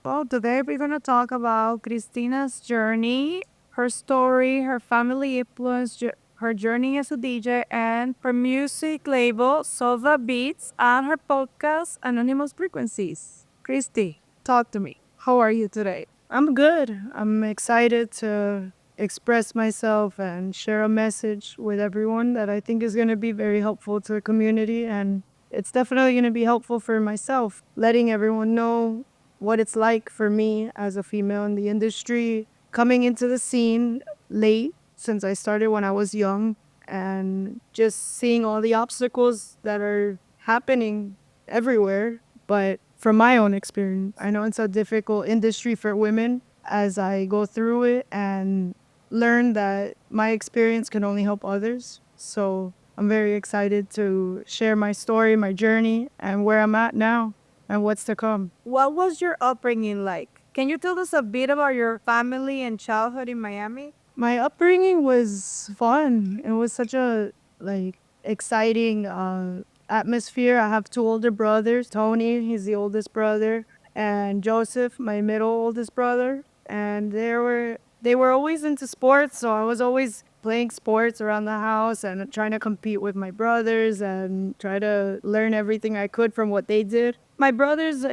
Well, today we're going to talk about Christina's journey, her story, her family influence, her journey as a DJ, and her music label, Sova Beats, and her podcast, Anonymous Frequencies. Christy, talk to me. How are you today? I'm good. I'm excited to express myself and share a message with everyone that I think is going to be very helpful to the community. And it's definitely going to be helpful for myself, letting everyone know what it's like for me as a female in the industry, coming into the scene late since I started when I was young, and just seeing all the obstacles that are happening everywhere. But from my own experience, I know it's a difficult industry for women as I go through it and learn that my experience can only help others. So I'm very excited to share my story, my journey, and where I'm at now and what's to come. What was your upbringing like? Can you tell us a bit about your family and childhood in Miami? My upbringing was fun. It was such a exciting atmosphere. I have two older brothers. Tony, he's the oldest brother, and Joseph, my middle oldest brother. And they were always into sports, so I was always playing sports around the house and trying to compete with my brothers and try to learn everything I could from what they did. My brothers,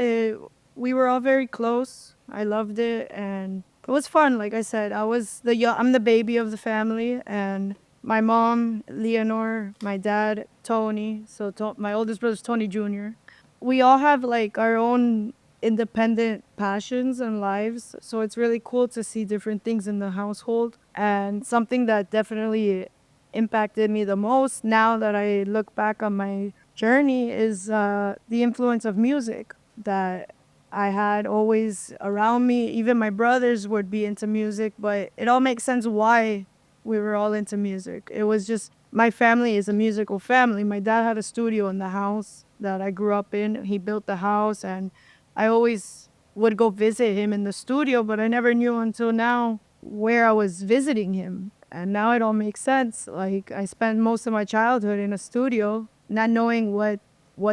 we were all very close. I loved it, and it was fun. Like I said, I'm the baby of the family, and my mom, Leonore, my dad, Tony. So my oldest brother's Tony Jr. We all have like our own independent passions and lives. So it's really cool to see different things in the household. And something that definitely impacted me the most now that I look back on my journey is the influence of music that I had always around me. Even my brothers would be into music, but it all makes sense why we were all into music. It was just my family is a musical family. My dad had a studio in the house that I grew up in. He built the house, and I always would go visit him in the studio, but I never knew until now where I was visiting him. And now it all makes sense. Like I spent most of my childhood in a studio, not knowing what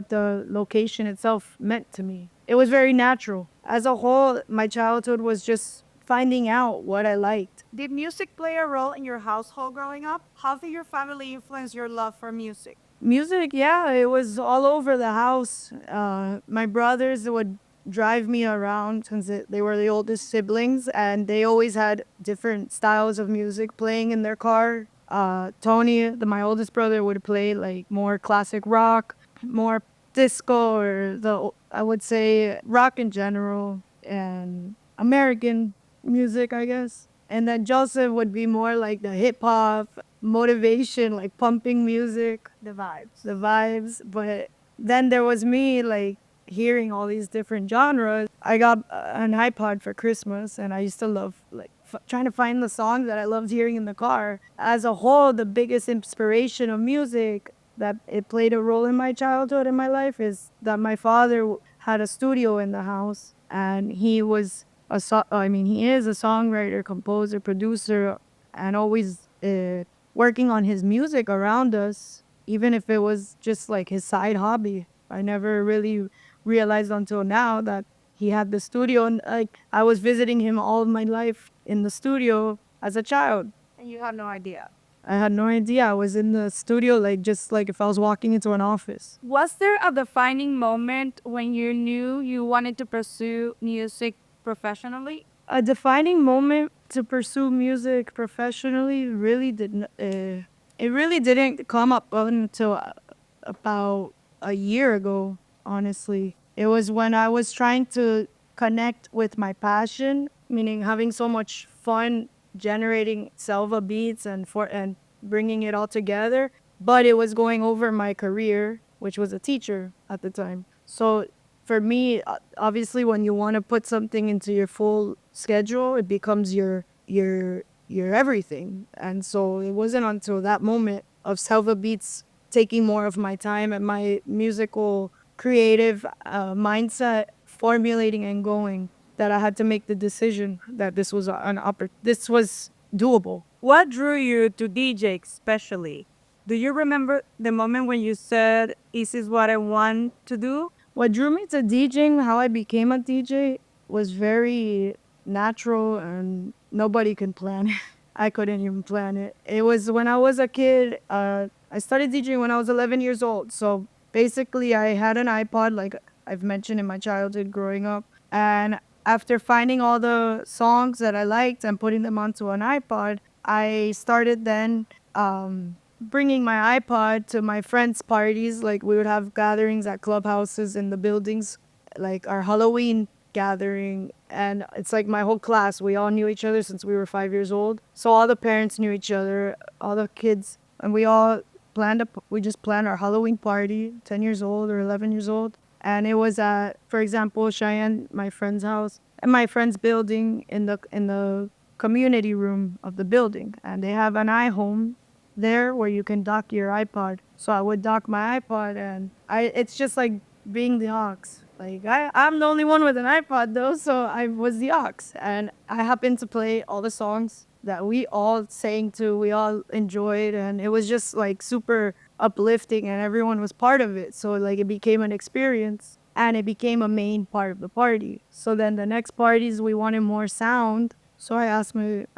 the location itself meant to me. It was very natural. As a whole, my childhood was just finding out what I liked. Did music play a role in your household growing up? How did your family influence your love for music? Music, yeah, it was all over the house. My brothers would drive me around since they were the oldest siblings, and they always had different styles of music playing in their car. Tony, my oldest brother, would play like more classic rock, more disco, or I would say rock in general, and American music, I guess. And then Joseph would be more like the hip hop, motivation, like pumping music. The vibes. But then there was me, like hearing all these different genres. I got an iPod for Christmas, and I used to love like trying to find the songs that I loved hearing in the car. As a whole, the biggest inspiration of music that it played a role in my childhood in my life is that my father had a studio in the house, and he is a songwriter, composer, producer, and always working on his music around us, even if it was just like his side hobby. I never really realized until now that he had the studio, and like I was visiting him all of my life in the studio as a child. And you had no idea. I had no idea. I was in the studio, like just like if I was walking into an office. Was there a defining moment when you knew you wanted to pursue music professionally? A defining moment to pursue music professionally really didn't. It really didn't come up until about a year ago. Honestly, it was when I was trying to connect with my passion, meaning having so much fun generating selva beats and bringing it all together, but it was going over my career, which was a teacher at the time. So for me, obviously, when you want to put something into your full schedule, it becomes your everything. And so it wasn't until that moment of selva beats taking more of my time and my musical creative mindset formulating and going that I had to make the decision that this was doable. What drew you to DJ especially? Do you remember the moment when you said, "This is what I want to do"? What drew me to DJing, how I became a DJ, was very natural and nobody can plan it. I couldn't even plan it. It was when I was a kid. I started DJing when I was 11 years old. So basically, I had an iPod, like I've mentioned in my childhood growing up. And after finding all the songs that I liked and putting them onto an iPod, I started then bringing my iPod to my friends' parties. Like we would have gatherings at clubhouses in the buildings, like our Halloween gathering. And it's like my whole class, we all knew each other since we were 5 years old. So all the parents knew each other, all the kids, and we all we just planned our Halloween party, 10 years old or 11 years old. And it was at, for example, Cheyenne, my friend's house, and my friend's building in the community room of the building. And they have an iHome there where you can dock your iPod. So I would dock my iPod, and it's just like being the ox. Like I'm the only one with an iPod though, so I was the ox, and I happened to play all the songs that we all sang to, we all enjoyed, and it was just like super uplifting, and everyone was part of it. So like it became an experience, and it became a main part of the party. So then the next parties we wanted more sound. So I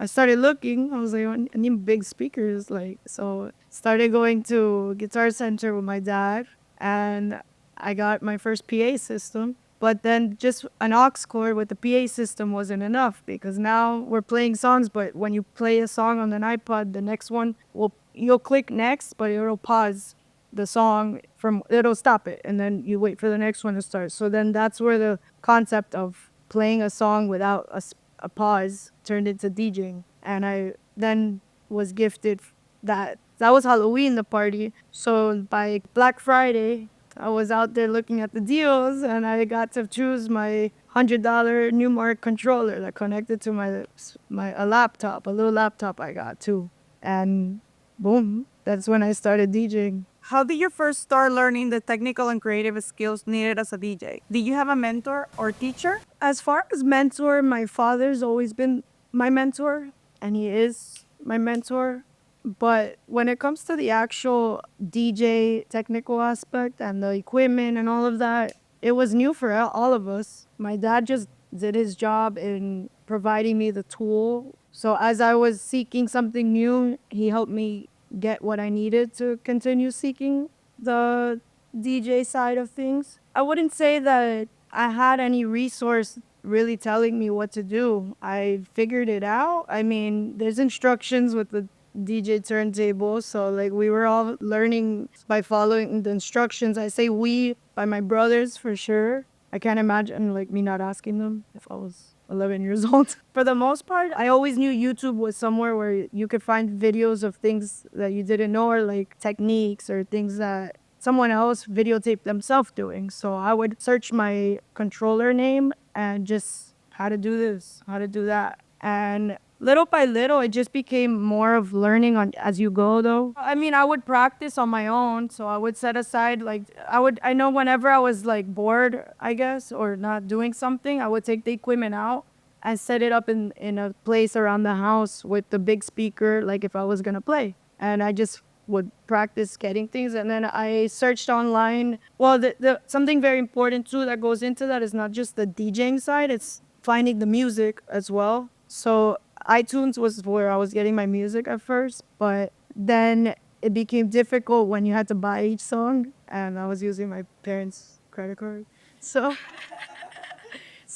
started looking. I was like, I need big speakers. Like, so started going to Guitar Center with my dad, and I got my first PA system. But then just an aux cord with the PA system wasn't enough because now we're playing songs. But when you play a song on an iPod, the next one you'll click next, but it'll pause the song it'll stop it, and then you wait for the next one to start. So then that's where the concept of playing a song without a pause turned into DJing. And I then was gifted that was Halloween, the party. So by Black Friday, I was out there looking at the deals, and I got to choose my $100 Newmark controller that connected to a laptop, a little laptop I got too. And boom, that's when I started DJing. How did you first start learning the technical and creative skills needed as a DJ? Did you have a mentor or teacher? As far as mentor, my father's always been my mentor, and he is my mentor. But when it comes to the actual DJ technical aspect and the equipment and all of that, it was new for all of us. My dad just did his job in providing me the tool. So as I was seeking something new, he helped me get what I needed to continue seeking the DJ side of things. I wouldn't say that I had any resource really telling me what to do. I figured it out. I mean, there's instructions with the DJ turntable, so like we were all learning by following the instructions. I say we by my brothers for sure. I can't imagine like me not asking them if I was 11 years old. For the most part, I always knew YouTube was somewhere where you could find videos of things that you didn't know, or like techniques or things that someone else videotaped themselves doing. So I would search my controller name and just how to do this, how to do that. And little by little, it just became more of learning on as you go, though. I mean, I would practice on my own. So I would set aside, like, I know whenever I was like bored, I guess, or not doing something, I would take the equipment out and set it up in a place around the house with the big speaker, like if I was going to play. And I just would practice getting things, and then I searched online. Well, something very important too that goes into that is not just the DJing side, it's finding the music as well. So iTunes was where I was getting my music at first, but then it became difficult when you had to buy each song, and I was using my parents' credit card. So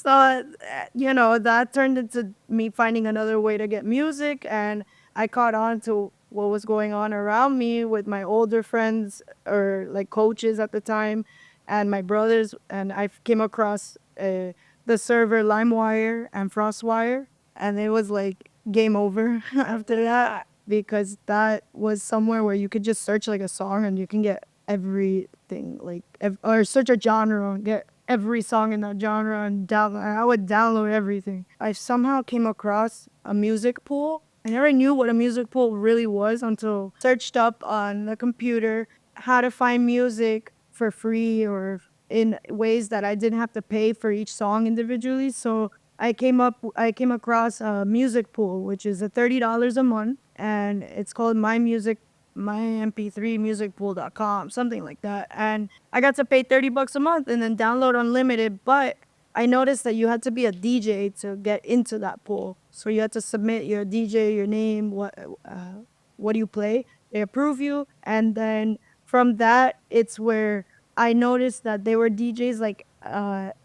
that turned into me finding another way to get music, and I caught on to what was going on around me with my older friends or like coaches at the time, and my brothers, and I came across the server LimeWire and FrostWire, and it was like game over after that because that was somewhere where you could just search like a song and you can get everything, like or search a genre and get every song in that genre and download. I would download everything. I somehow came across a music pool. I never knew what a music pool really was until searched up on the computer how to find music for free or in ways that I didn't have to pay for each song individually. So I came across a music pool, which is a $30 a month, and it's called mymp3musicpool.com, something like that. And I got to pay $30 a month and then download unlimited, but I noticed that you had to be a DJ to get into that pool. So you had to submit your DJ, your name, what do you play? They approve you, and then from that, it's where I noticed that they were DJs like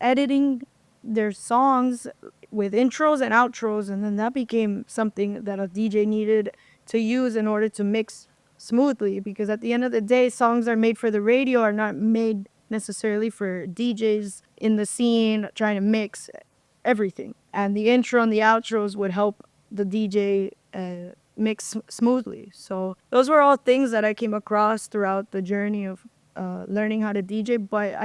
editing their songs with intros and outros, and then that became something that a DJ needed to use in order to mix smoothly. Because at the end of the day, songs are made for the radio, are not made necessarily for DJs in the scene trying to mix everything. And the intro and the outros would help the DJ mix smoothly. So those were all things that I came across throughout the journey of learning how to DJ. But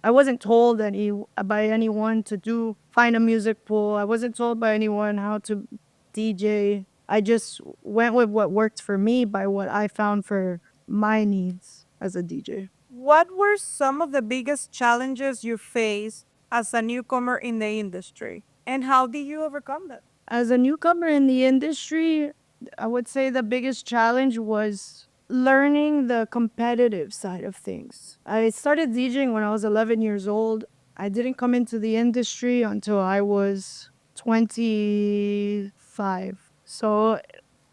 I wasn't told by anyone to find a music pool. I wasn't told by anyone how to DJ. I just went with what worked for me by what I found for my needs as a DJ. What were some of the biggest challenges you faced as a newcomer in the industry? And how did you overcome them? As a newcomer in the industry, I would say the biggest challenge was learning the competitive side of things. I started DJing when I was 11 years old. I didn't come into the industry until I was 25. So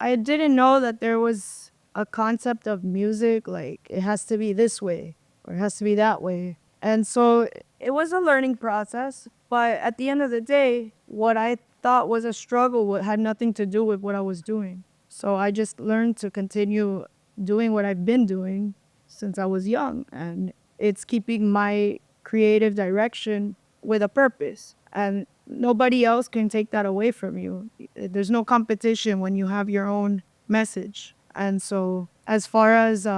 I didn't know that there was a concept of music like it has to be this way or it has to be that way. And so it was a learning process. But at the end of the day, what I thought was a struggle had nothing to do with what I was doing. So I just learned to continue doing what I've been doing since I was young. And it's keeping my creative direction with a purpose. And nobody else can take that away from you. There's no competition when you have your own message. And so, as far as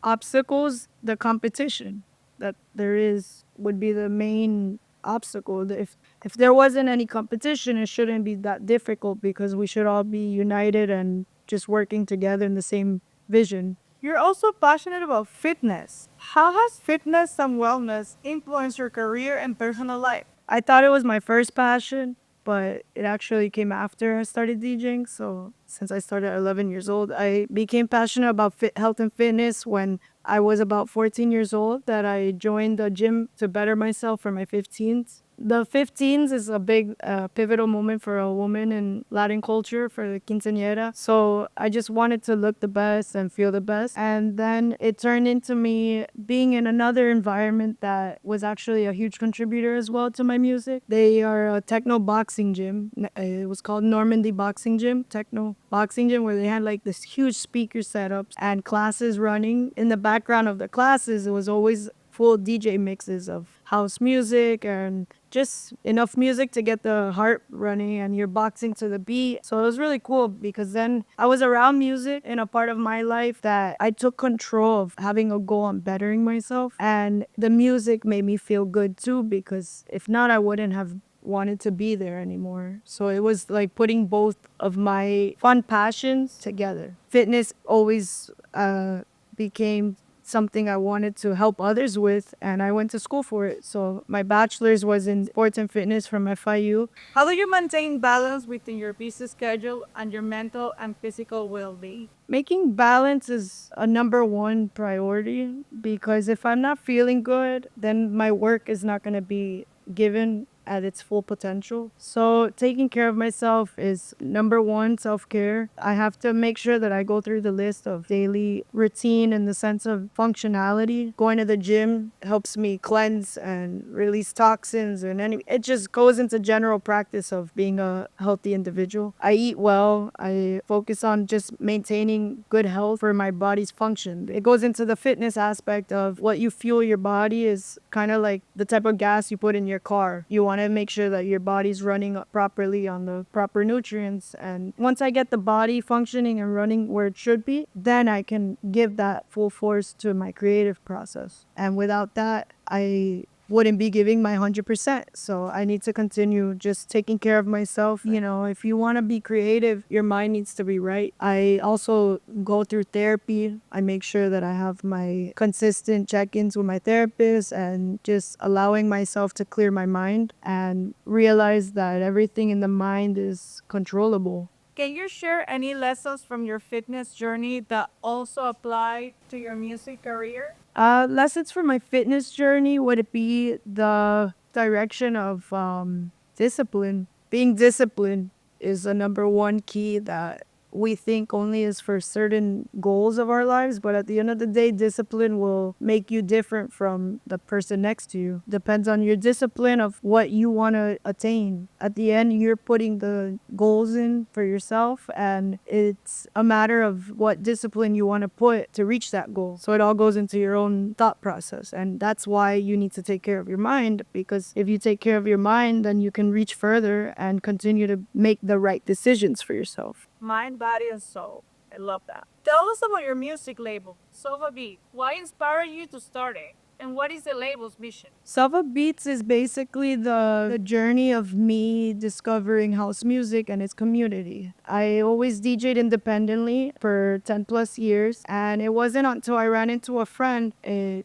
obstacles, the competition that there is would be the main obstacle. If there wasn't any competition, it shouldn't be that difficult because we should all be united and just working together in the same vision. You're also passionate about fitness. How has fitness and wellness influenced your career and personal life? I thought it was my first passion, but it actually came after I started DJing. So since I started at 11 years old, I became passionate about health and fitness when I was about 14 years old, that I joined the gym to better myself for my 15s. The 15s is a big pivotal moment for a woman in Latin culture, for the quinceañera. So I just wanted to look the best and feel the best. And then it turned into me being in another environment that was actually a huge contributor as well to my music. They are a techno boxing gym. It was called Normandy Boxing Gym, techno boxing gym, where they had like this huge speaker setups and classes running. In the background of the classes, it was always full DJ mixes of house music and just enough music to get the heart running and you're boxing to the beat. So it was really cool because then I was around music in a part of my life that I took control of having a goal on bettering myself. And the music made me feel good too, because if not, I wouldn't have wanted to be there anymore. So it was like putting both of my fun passions together. Fitness always became something I wanted to help others with, and I went to school for it. So my bachelor's was in sports and fitness from FIU. How do you maintain balance within your busy schedule and your mental and physical well being? Making balance is a number one priority, because if I'm not feeling good, then my work is not going to be given at its full potential. So taking care of myself is number one, self-care. I have to make sure that I go through the list of daily routine in the sense of functionality. Going to the gym helps me cleanse and release toxins, and it just goes into general practice of being a healthy individual. I eat well. I focus on just maintaining good health for my body's function. It goes into the fitness aspect of what you fuel your body is kind of like the type of gas you put in your car. You want to make sure that your body's running properly on the proper nutrients. And once I get the body functioning and running where it should be, then I can give that full force to my creative process. And without that, I wouldn't be giving my 100%. So I need to continue just taking care of myself. You know, if you want to be creative, your mind needs to be right. I also go through therapy. I make sure that I have my consistent check-ins with my therapist, and just allowing myself to clear my mind and realize that everything in the mind is controllable. Can you share any lessons from your fitness journey that also apply to your music career? Lessons for my fitness journey would it be the direction of discipline. Being disciplined is a number one key that we think only is for certain goals of our lives, but at the end of the day, discipline will make you different from the person next to you. Depends on your discipline of what you want to attain. At the end, you're putting the goals in for yourself, and it's a matter of what discipline you want to put to reach that goal. So it all goes into your own thought process, and that's why you need to take care of your mind, because if you take care of your mind, then you can reach further and continue to make the right decisions for yourself. Mind, body, and soul. I love that. Tell us about your music label, Sova Beat. Why inspired you to start it? And what is the label's mission? Sova Beats is basically the journey of me discovering house music and its community. I always DJed independently for 10 plus years, and it wasn't until I ran into a friend,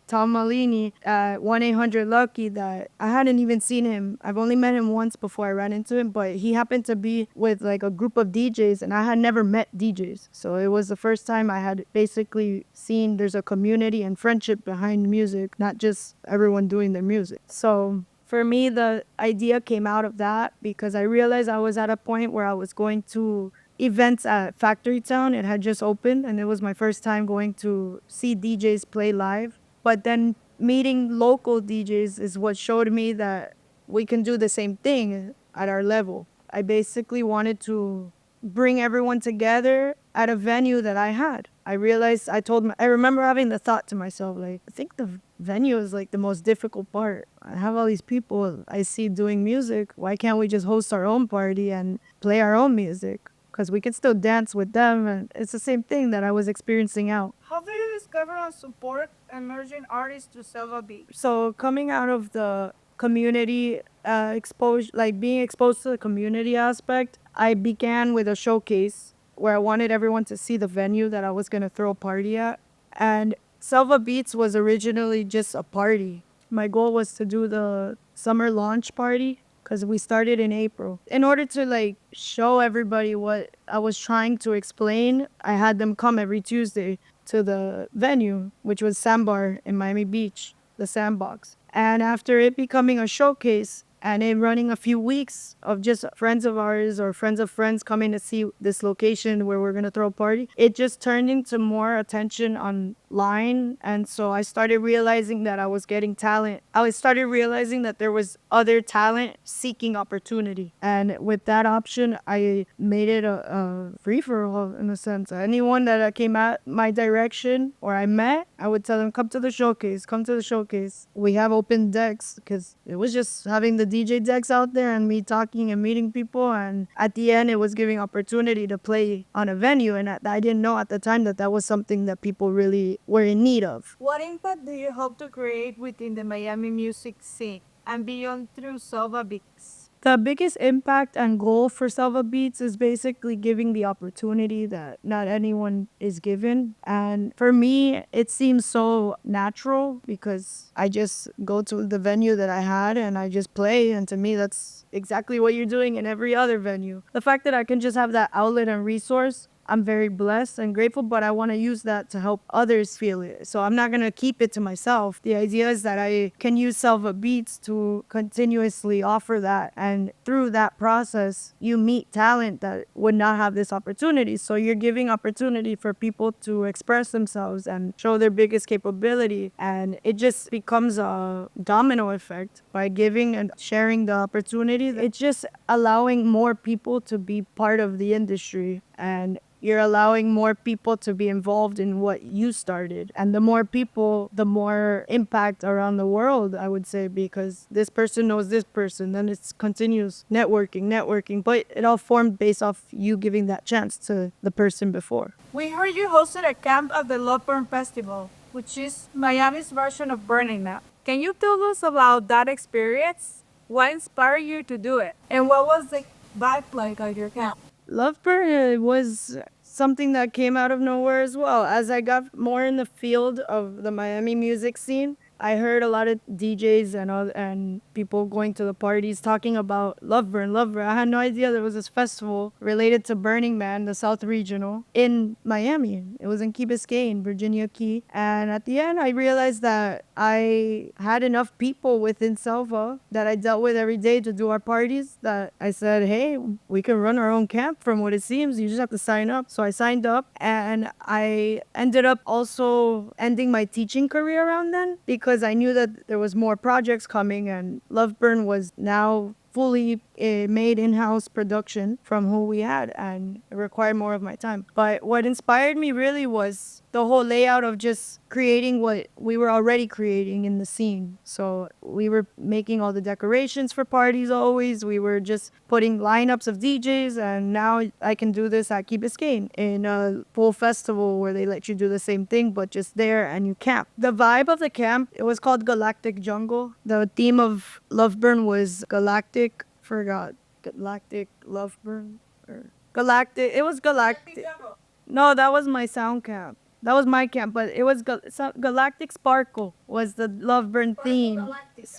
Tom Malini, at 1-800 Lucky, that I hadn't even seen him. I've only met him once before I ran into him, but he happened to be with like a group of DJs, and I had never met DJs. So it was the first time I had basically seen there's a community and friendship behind music, not just everyone doing their music. So for me, the idea came out of that because I realized I was at a point where I was going to events at Factory Town. It had just opened, and it was my first time going to see DJs play live. But then meeting local DJs is what showed me that we can do the same thing at our level. I basically wanted to bring everyone together at a venue that I had. I realized I remember having the thought to myself, like, I think the venue is like the most difficult part. I have all these people I see doing music. Why can't we just host our own party and play our own music? Because we can still dance with them, and it's the same thing that I was experiencing out. How do you discover and support emerging artists to Selva Beat? So coming out of the community exposure, like being exposed to the community aspect, I began with a showcase where I wanted everyone to see the venue that I was going to throw a party at. And Selva Beats was originally just a party. My goal was to do the summer launch party because we started in April. In order to like show everybody what I was trying to explain, I had them come every Tuesday to the venue, which was Sandbar in Miami Beach, the Sandbox. And after it becoming a showcase, and in running a few weeks of just friends of ours or friends of friends coming to see this location where we're going to throw a party, it just turned into more attention online. And so I started realizing that I was getting talent. I started realizing that there was other talent seeking opportunity. And with that option, I made it a free for all in a sense. Anyone that came at my direction or I met, I would tell them, come to the showcase, come to the showcase. We have open decks, because it was just having the DJ decks out there and me talking and meeting people. And at the end, it was giving opportunity to play on a venue. And I didn't know at the time that that was something that people really were in need of. What impact do you hope to create within the Miami music scene and beyond through Selva Beats? The biggest impact and goal for Selva Beats is basically giving the opportunity that not anyone is given. And for me, it seems so natural because I just go to the venue that I had and I just play. And to me, that's exactly what you're doing in every other venue. The fact that I can just have that outlet and resource, I'm very blessed and grateful, but I want to use that to help others feel it. So I'm not going to keep it to myself. The idea is that I can use Selva Beats to continuously offer that. And through that process, you meet talent that would not have this opportunity. So you're giving opportunity for people to express themselves and show their biggest capability. And it just becomes a domino effect by giving and sharing the opportunity. It's just allowing more people to be part of the industry, and you're allowing more people to be involved in what you started. And the more people, the more impact around the world, I would say, because this person knows this person. Then it's continuous networking. But it all formed based off you giving that chance to the person before. We heard you hosted a camp at the Love Burn Festival, which is Miami's version of Burning Man. Can you tell us about that experience? What inspired you to do it? And what was the vibe like at your camp? Lovebird was something that came out of nowhere as well. As I got more in the field of the Miami music scene, I heard a lot of DJs and people going to the parties talking about Love Burn, Love Burn. I had no idea there was this festival related to Burning Man, the South Regional, in Miami. It was in Key Biscayne, Virginia Key. And at the end, I realized that I had enough people within Selva that I dealt with every day to do our parties that I said, hey, we can run our own camp from what it seems. You just have to sign up. So I signed up and I ended up also ending my teaching career around then because I knew that there was more projects coming and Love Burn was now fully made in-house production from who we had, and it required more of my time. But what inspired me really was the whole layout of just creating what we were already creating in the scene. So we were making all the decorations for parties always. We were just putting lineups of DJs, and now I can do this at Key Biscayne in a full festival where they let you do the same thing but just there and you camp. The vibe of the camp, it was called Galactic Jungle. The theme of Love Burn was galactic, forgot, galactic Love Burn or galactic. It was galactic. No, that was my sound camp. That was my camp, but it was Galactic Sparkle was the Love Burn theme.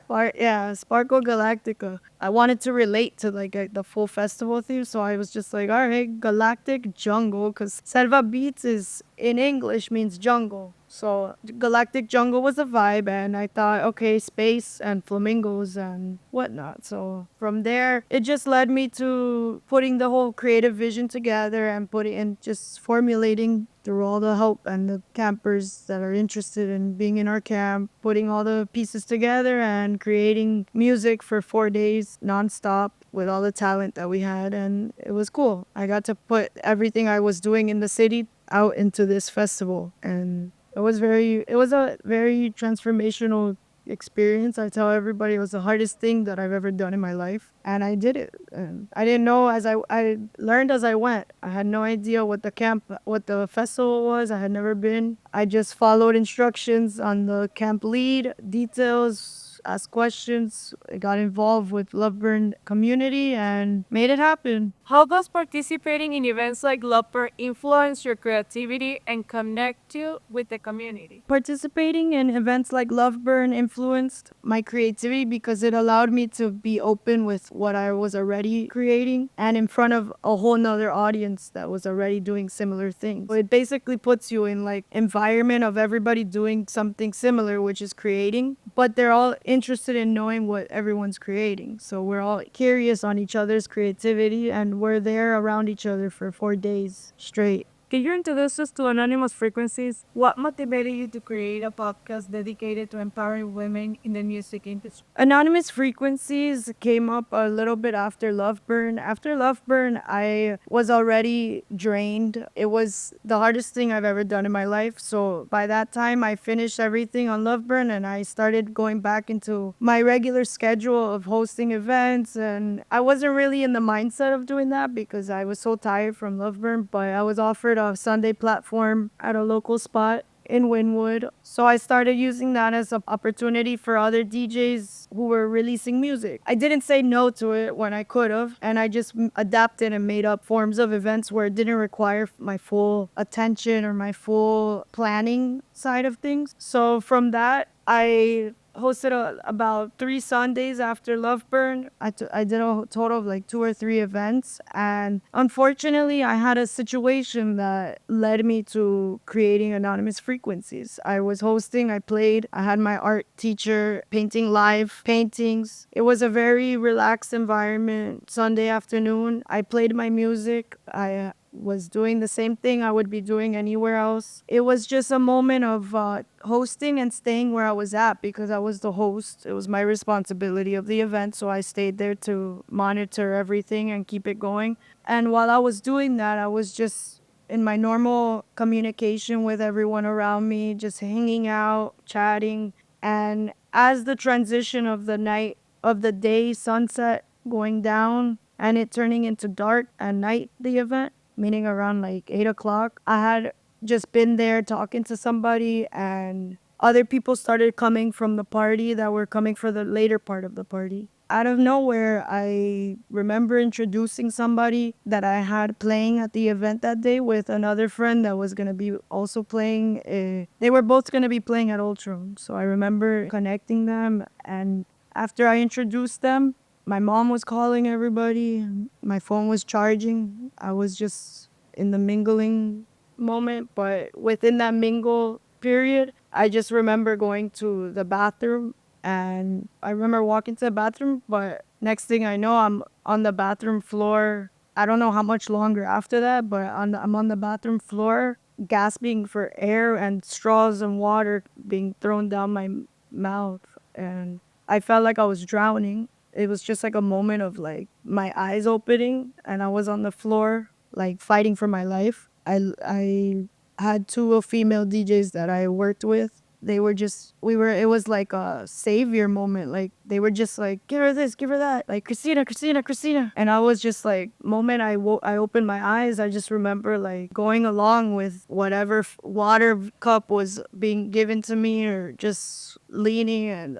Yeah, Sparkle Galactica. I wanted to relate to like the full festival theme, so I was just like, all right, Galactic Jungle, because Selva Beats is in English means jungle. So Galactic Jungle was a vibe, and I thought, okay, space and flamingos and whatnot. So from there, it just led me to putting the whole creative vision together and putting and just formulating through all the help and the campers that are interested in being in our camp, putting all the pieces together and creating music for 4 days nonstop with all the talent that we had. And it was cool. I got to put everything I was doing in the city out into this festival, and it was a very transformational experience. I tell everybody it was the hardest thing that I've ever done in my life, and I did it. And I didn't know I learned as I went. I had no idea what the festival was. I had never been. I just followed instructions on the camp lead, details, asked questions, got involved with Loveburn community, and made it happen. How does participating in events like Lopper influence your creativity and connect you with the community? Participating in events like Love Burn influenced my creativity because it allowed me to be open with what I was already creating and in front of a whole nother audience that was already doing similar things. So it basically puts you in like environment of everybody doing something similar, which is creating, but they're all interested in knowing what everyone's creating. So we're all curious on each other's creativity and we're there around each other for 4 days straight. Can you introduce us to Anonymous Frequencies? What motivated you to create a podcast dedicated to empowering women in the music industry? Anonymous Frequencies came up a little bit after Love Burn. After Love Burn, I was already drained. It was the hardest thing I've ever done in my life. So by that time, I finished everything on Love Burn and I started going back into my regular schedule of hosting events. And I wasn't really in the mindset of doing that because I was so tired from Love Burn, but I was offered a Sunday platform at a local spot in Wynwood. So I started using that as an opportunity for other DJs who were releasing music. I didn't say no to it when I could have, and I just adapted and made up forms of events where it didn't require my full attention or my full planning side of things. So from that, I hosted about 3 Sundays after Love Burn. I did a total of like 2 or 3 events. And unfortunately, I had a situation that led me to creating Anonymous Frequencies. I was hosting, I played, I had my art teacher painting live paintings. It was a very relaxed environment. Sunday afternoon, I played my music. I was doing the same thing I would be doing anywhere else. It was just a moment of hosting and staying where I was at because I was the host. It was my responsibility of the event, so I stayed there to monitor everything and keep it going. And while I was doing that, I was just in my normal communication with everyone around me, just hanging out, chatting. And as the transition of the night, of the day, sunset going down, and it turning into dark at night, the event, meaning around like 8 o'clock, I had just been there talking to somebody, and other people started coming from the party that were coming for the later part of the party. out of nowhere, I remember introducing somebody that I had playing at the event that day with another friend that was going to be also playing. They were both going to be playing at Ultron. So I remember connecting them. And after I introduced them, my mom was calling everybody. My phone was charging. I was just in the mingling moment. But within that mingle period, I just remember going to the bathroom, and I remember walking to the bathroom, but next thing I know, I'm on the bathroom floor. I don't know how much longer after that, but I'm on the bathroom floor, gasping for air and straws and water being thrown down my mouth. And I felt like I was drowning. It was just like a moment of like my eyes opening, and I was on the floor, like fighting for my life. I had two female DJs that I worked with. They were just it was like a savior moment. Like they were just like, give her this, give her that. Like Christina, Christina, Christina. And I was just like, moment I opened my eyes, I just remember like going along with whatever water cup was being given to me, or just leaning and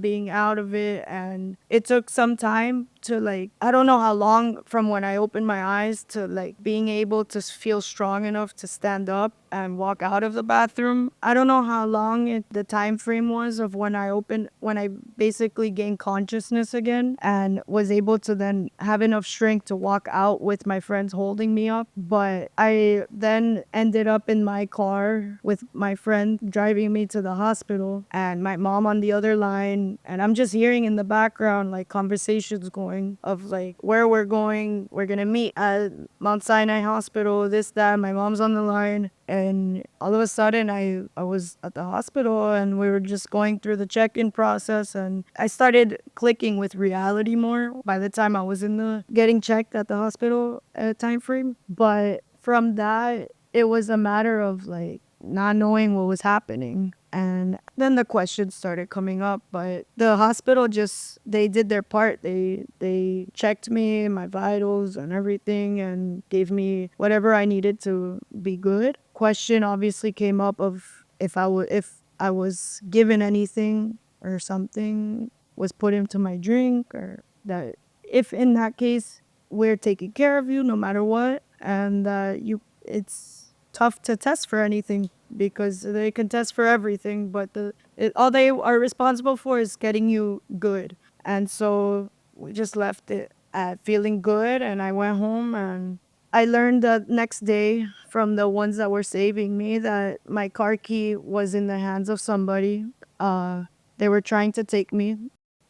being out of it. And it took some time to like, I don't know how long from when I opened my eyes to like being able to feel strong enough to stand up and walk out of the bathroom. I don't know how long the time frame was of when I basically gained consciousness again and was able to then have enough strength to walk out with my friends holding me up. But I then ended up in my car with my friend driving me to the hospital, and my mom on the other line, and I'm just hearing in the background like conversations going of like where we're going. We're gonna meet at Mount Sinai Hospital, this, that. My mom's on the line. And all of a sudden, I was at the hospital, and we were just going through the check-in process, and I started clicking with reality more by the time I was in the getting checked at the hospital time frame. But from that, it was a matter of like not knowing what was happening. And then the questions started coming up, but the hospital just, they did their part. They checked me, my vitals and everything, and gave me whatever I needed to be good. Question obviously came up of if I was given anything or something was put into my drink, or that if in that case we're taking care of you no matter what, and you it's tough to test for anything because they can test for everything, but all they are responsible for is getting you good. And so we just left it at feeling good, and I went home, and I learned the next day from the ones that were saving me that my car key was in the hands of somebody. Uh, they were trying to take me.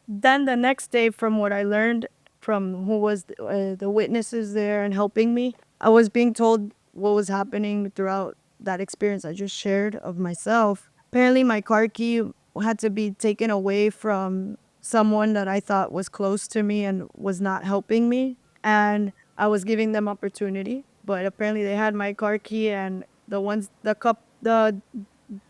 Then the next day, from what I learned from who was the witnesses there and helping me, I was being told what was happening throughout that experience I just shared of myself. Apparently, my car key had to be taken away from someone that I thought was close to me and was not helping me. And I was giving them opportunity, but apparently they had my car key, and the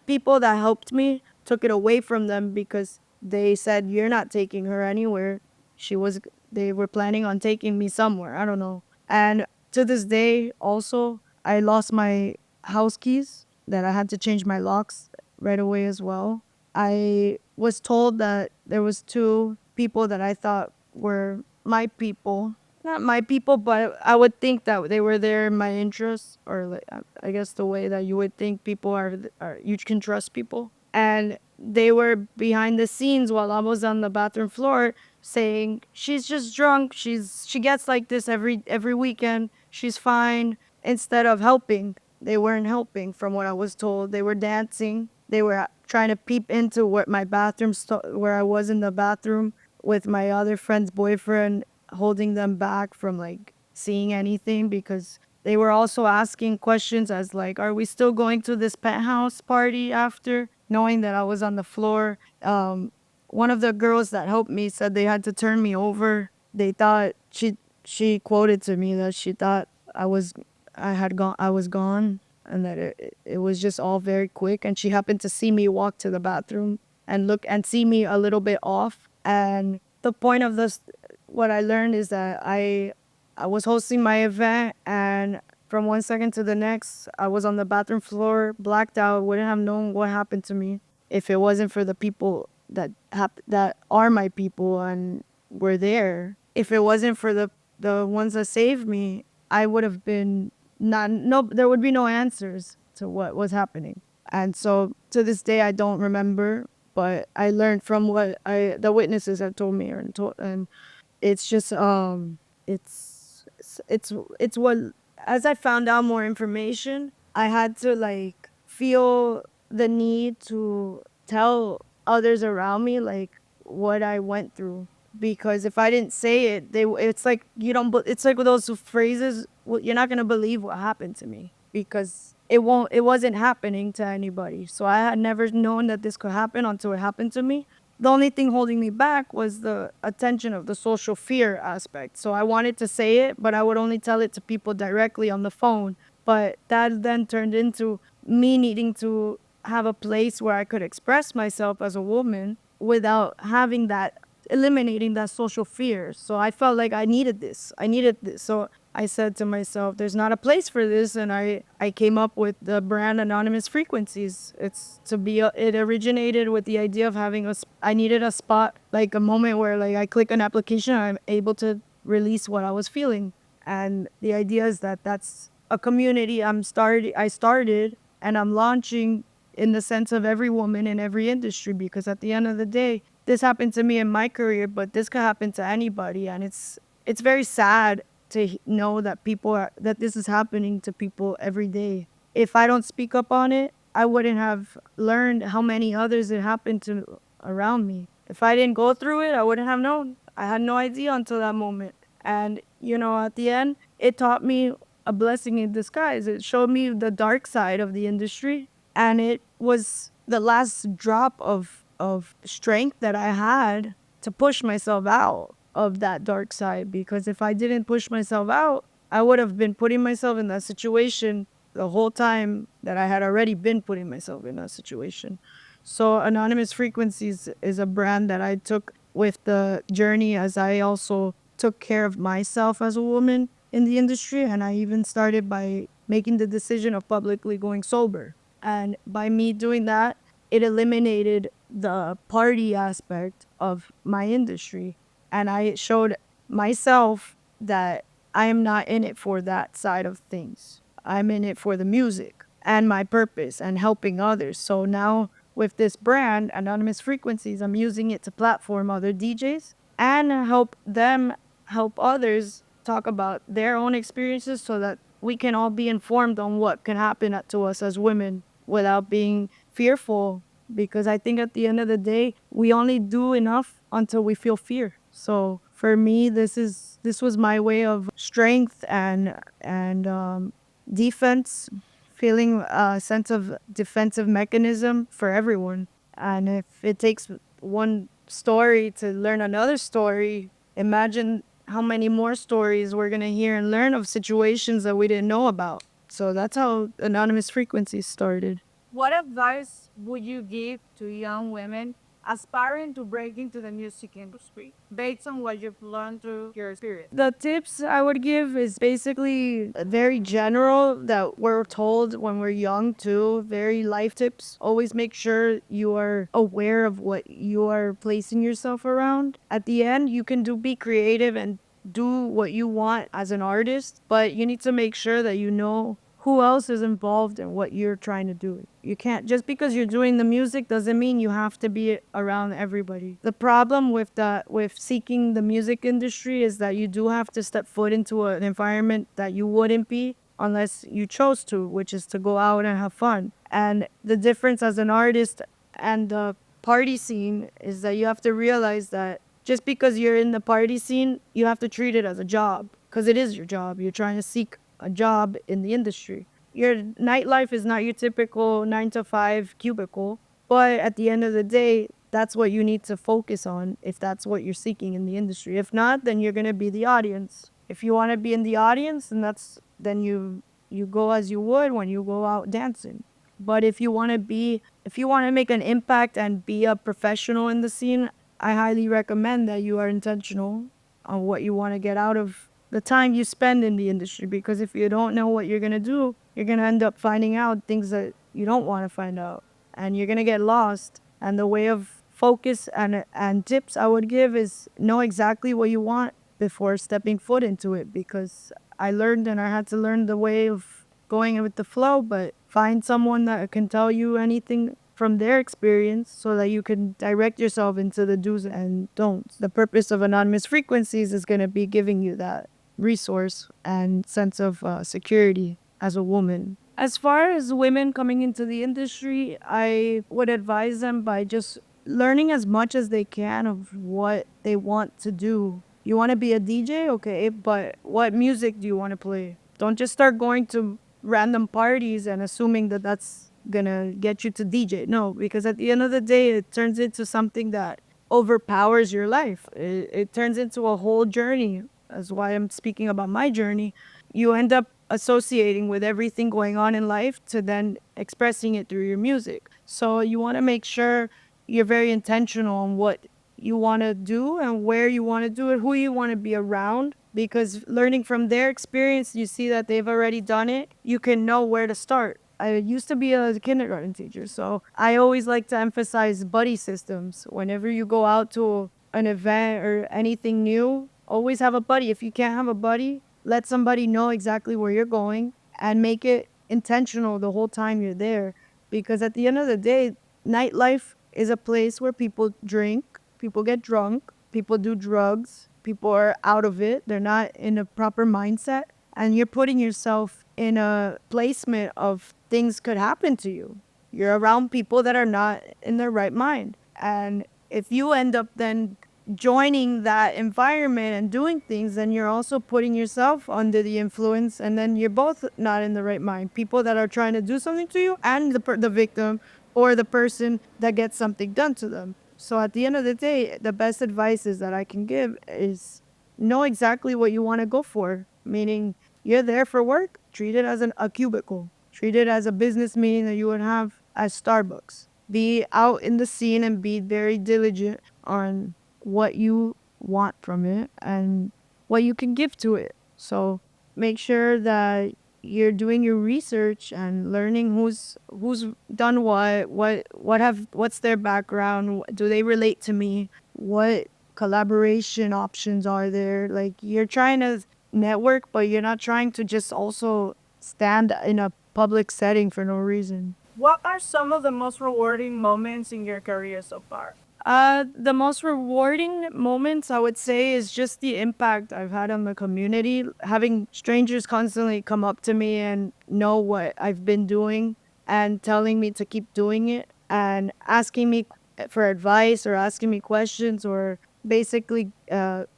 people that helped me took it away from them because they said, you're not taking her anywhere. She was they were planning on taking me somewhere, I don't know. And to this day also, I lost my house keys that I had to change my locks right away as well. I was told that there was two people that I thought were my people, not my people, but I would think that they were there in my interests, or like I guess the way that you would think people are you can trust people. And they were behind the scenes while I was on the bathroom floor saying, she's just drunk, she gets like this every weekend, she's fine, instead of helping. They weren't helping from what I was told. They were dancing. They were trying to peep into what my where I was in the bathroom with my other friend's boyfriend, holding them back from like seeing anything, because they were also asking questions as like, are we still going to this penthouse party after, knowing that I was on the floor. One of the girls that helped me said they had to turn me over. They thought she quoted to me that she thought I was gone, and that it was just all very quick, and she happened to see me walk to the bathroom and look and see me a little bit off. And the point of this, what I learned is that I was hosting my event, and from one second to the next, I was on the bathroom floor, blacked out, wouldn't have known what happened to me if it wasn't for the people that are my people. And were there. If it wasn't for the ones that saved me, I would have been not no there would be no answers to what was happening. And so to this day I don't remember, but I learned from what I the witnesses have told me, and it's just it's what, as I found out more information, I had to like feel the need to tell others around me like what I went through, because if I didn't say it, it's like you don't it's like those phrases, well, you're not going to believe what happened to me, because it wasn't happening to anybody. So I had never known that this could happen until it happened to me. The only thing holding me back was the attention of the social fear aspect. So I wanted to say it, but I would only tell it to people directly on the phone. But that then turned into me needing to have a place where I could express myself as a woman without having that, eliminating that social fear. So I felt like I needed this. I needed this. So I said to myself, there's not a place for this. And I came up with the brand Anonymous Frequencies. It originated with the idea of having I needed a spot, like a moment where like I click an application, I'm able to release what I was feeling. And the idea is that that's a community I started and I'm launching in the sense of every woman in every industry, because at the end of the day, this happened to me in my career, but this could happen to anybody. And it's very sad to know that that this is happening to people every day. If I don't speak up on it, I wouldn't have learned how many others it happened to around me. If I didn't go through it, I wouldn't have known. I had no idea until that moment. And, at the end, it taught me a blessing in disguise. It showed me the dark side of the industry. And it was the last drop of strength that I had to push myself out of that dark side. Because if I didn't push myself out, I would have been putting myself in that situation the whole time that I had already been putting myself in that situation. So Anonymous Frequencies is a brand that I took with the journey, as I also took care of myself as a woman in the industry. And I even started by making the decision of publicly going sober. And by me doing that, it eliminated the party aspect of my industry. And I showed myself that I am not in it for that side of things. I'm in it for the music and my purpose and helping others. So now with this brand, Anonymous Frequencies, I'm using it to platform other DJs and help them help others talk about their own experiences, so that we can all be informed on what can happen to us as women without being fearful. Because I think at the end of the day, we only do enough until we feel fear. So for me, this was my way of strength and defense, feeling a sense of defensive mechanism for everyone. And if it takes one story to learn another story, imagine how many more stories we're going to hear and learn of situations that we didn't know about. So that's how Anonymous Frequencies started. What advice would you give to young women aspiring to break into the music industry based on what you've learned through your experience? The tips I would give is basically very general that we're told when we're young too, very life tips. Always make sure you are aware of what you are placing yourself around. At the end, you can be creative and do what you want as an artist, but you need to make sure that you know who else is involved in what you're trying to do. You can't, just because you're doing the music doesn't mean you have to be around everybody. The problem with seeking the music industry is that you do have to step foot into an environment that you wouldn't be unless you chose to, which is to go out and have fun. And the difference as an artist and the party scene is that you have to realize that just because you're in the party scene, you have to treat it as a job, because it is your job. You're trying to seek a job in the industry. Your nightlife is not your typical 9 to 5 cubicle, but at the end of the day, that's what you need to focus on if that's what you're seeking in the industry. If not, then you're gonna be the audience. If you want to be in the audience, then you go as you would when you go out dancing. But if you want to make an impact and be a professional in the scene, I highly recommend that you are intentional on what you want to get out of the time you spend in the industry. Because if you don't know what you're going to do, you're going to end up finding out things that you don't want to find out. And you're going to get lost. And the way of focus and tips I would give is know exactly what you want before stepping foot into it, because I learned and I had to learn the way of going with the flow, but find someone that can tell you anything from their experience so that you can direct yourself into the do's and don'ts. The purpose of anonymous frequencies is going to be giving you that resource and sense of security as a woman. As far as women coming into the industry, I would advise them by just learning as much as they can of what they want to do. You want to be a DJ? Okay, but what music do you want to play? Don't just start going to random parties and assuming that that's gonna get you to DJ. No, because at the end of the day, it turns into something that overpowers your life. It turns into a whole journey. That's why I'm speaking about my journey. You end up associating with everything going on in life to then expressing it through your music. So you want to make sure you're very intentional on what you want to do and where you want to do it, who you want to be around, because learning from their experience, you see that they've already done it, you can know where to start. I used to be a kindergarten teacher, so I always like to emphasize buddy systems. Whenever you go out to an event or anything new, always have a buddy. If you can't have a buddy, let somebody know exactly where you're going and make it intentional the whole time you're there. Because at the end of the day, nightlife is a place where people drink, people get drunk, people do drugs, people are out of it, they're not in a proper mindset, and you're putting yourself in a placement of things could happen to you. You're around people that are not in their right mind. And if you end up then joining that environment and doing things, then you're also putting yourself under the influence, and then you're both not in the right mind. People that are trying to do something to you and the victim or the person that gets something done to them. So at the end of the day, the best advice is that I can give is know exactly what you want to go for. Meaning you're there for work, treat it as a cubicle. Treat it as a business meeting that you would have at Starbucks. Be out in the scene and be very diligent on what you want from it and what you can give to it. So make sure that you're doing your research and learning who's done what's their background, do they relate to me, what collaboration options are there. Like you're trying to network, but you're not trying to just also stand in a public setting for no reason. What are some of the most rewarding moments in your career so far? The most rewarding moments I would say is just the impact I've had on the community. Having strangers constantly come up to me and know what I've been doing and telling me to keep doing it and asking me for advice or asking me questions or basically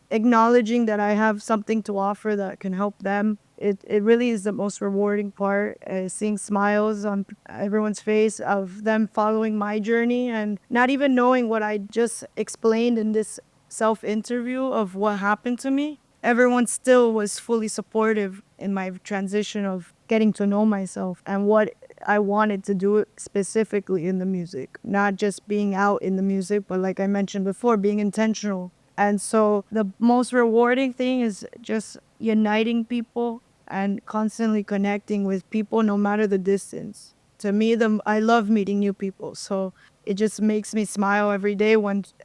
acknowledging that I have something to offer that can help them. It really is the most rewarding part, seeing smiles on everyone's face of them following my journey and not even knowing what I just explained in this self interview of what happened to me. Everyone still was fully supportive in my transition of getting to know myself and what I wanted to do specifically in the music, not just being out in the music, but like I mentioned before, being intentional. And so the most rewarding thing is just uniting people and constantly connecting with people no matter the distance. To me, I love meeting new people. So it just makes me smile every day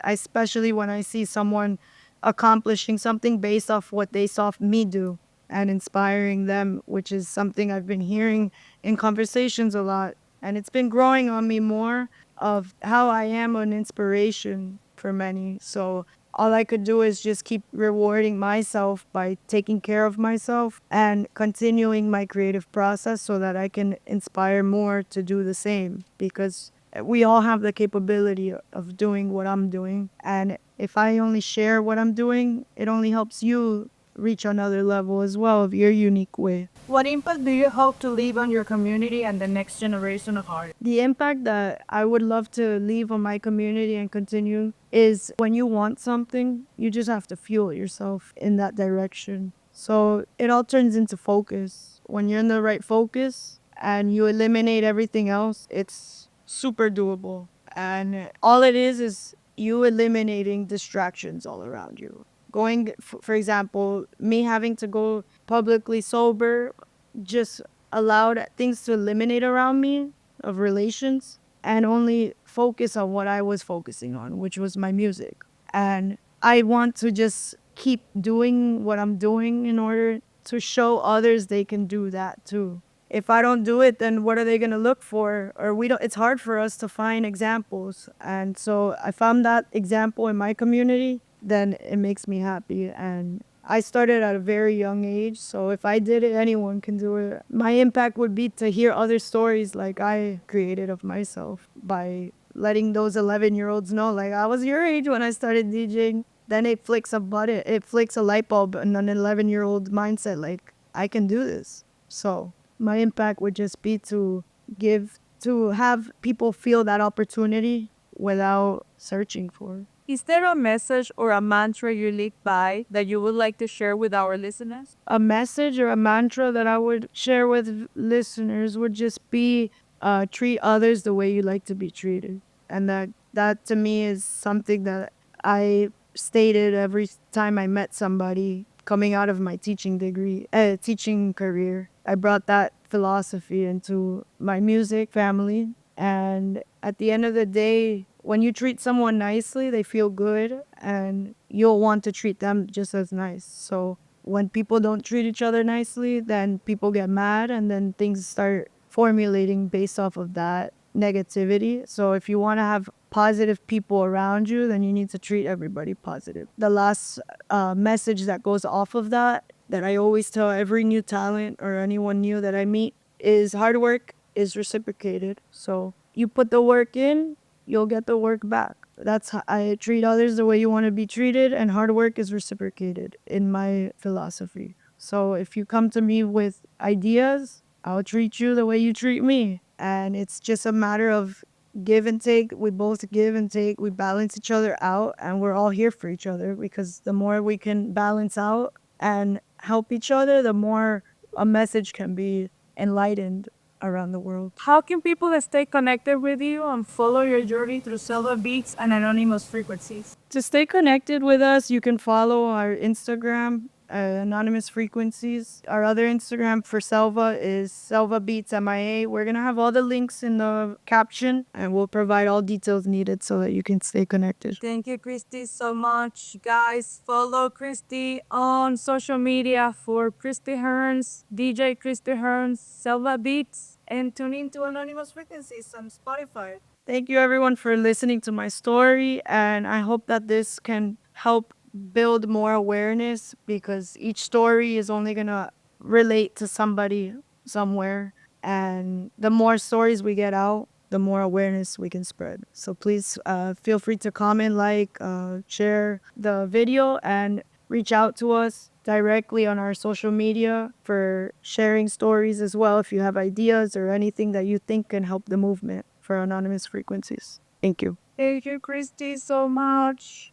especially when I see someone accomplishing something based off what they saw me do and inspiring them, which is something I've been hearing in conversations a lot. And it's been growing on me more of how I am an inspiration for many. So all I could do is just keep rewarding myself by taking care of myself and continuing my creative process so that I can inspire more to do the same, because we all have the capability of doing what I'm doing. And if I only share what I'm doing, it only helps you reach another level as well of your unique way. What impact do you hope to leave on your community and the next generation of artists? The impact that I would love to leave on my community and continue is when you want something, you just have to fuel yourself in that direction. So it all turns into focus. When you're in the right focus and you eliminate everything else, it's super doable. And all it is you eliminating distractions all around you. For example, me having to go publicly sober just allowed things to eliminate around me of relations. and only focus on what I was focusing on, which was my music. And I want to just keep doing what I'm doing in order to show others they can do that too. If I don't do it, then what are they going to look for? Or we don't, it's hard for us to find examples. And so I found that example in my community, then it makes me happy. And I started at a very young age. So if I did it, anyone can do it. My impact would be to hear other stories like I created of myself by letting those 11-year-olds know, like, I was your age when I started DJing. Then it flicks a button, it flicks a light bulb in an 11-year-old mindset, like, I can do this. So my impact would just be to to have people feel that opportunity without searching for it. Is there a message or a mantra you live by that you would like to share with our listeners? A message or a mantra that I would share with listeners would just be treat others the way you like to be treated. And that to me is something that I stated every time I met somebody coming out of my teaching career. I brought that philosophy into my music family. And at the end of the day, when you treat someone nicely, they feel good and you'll want to treat them just as nice. So when people don't treat each other nicely, then people get mad and then things start formulating based off of that negativity. So if you want to have positive people around you, then you need to treat everybody positive. The last message that goes off of that I always tell every new talent or anyone new that I meet is hard work is reciprocated. So you put the work in, you'll get the work back. That's how I treat others the way you want to be treated, and hard work is reciprocated in my philosophy. So if you come to me with ideas, I'll treat you the way you treat me. And it's just a matter of give and take. We both give and take. We balance each other out, and we're all here for each other because the more we can balance out and help each other, the more a message can be enlightened around the world. How can people stay connected with you and follow your journey through Silver Beats and Anonymous Frequencies? To stay connected with us, you can follow our Instagram, Anonymous Frequencies. Our other Instagram for Selva is Selva Beats MIA. We're going to have all the links in the caption and we'll provide all details needed so that you can stay connected. Thank you, Cristi, so much. Guys, follow Cristi on social media for Cristi Hernz, DJ Cristi Hernz, Selva Beats, and tune into Anonymous Frequencies on Spotify. Thank you, everyone, for listening to my story. And I hope that this can help build more awareness because each story is only going to relate to somebody somewhere. And the more stories we get out, the more awareness we can spread. So please feel free to comment, share the video, and reach out to us directly on our social media for sharing stories as well if you have ideas or anything that you think can help the movement for Anonymous Frequencies. Thank you. Thank you, Cristi, so much.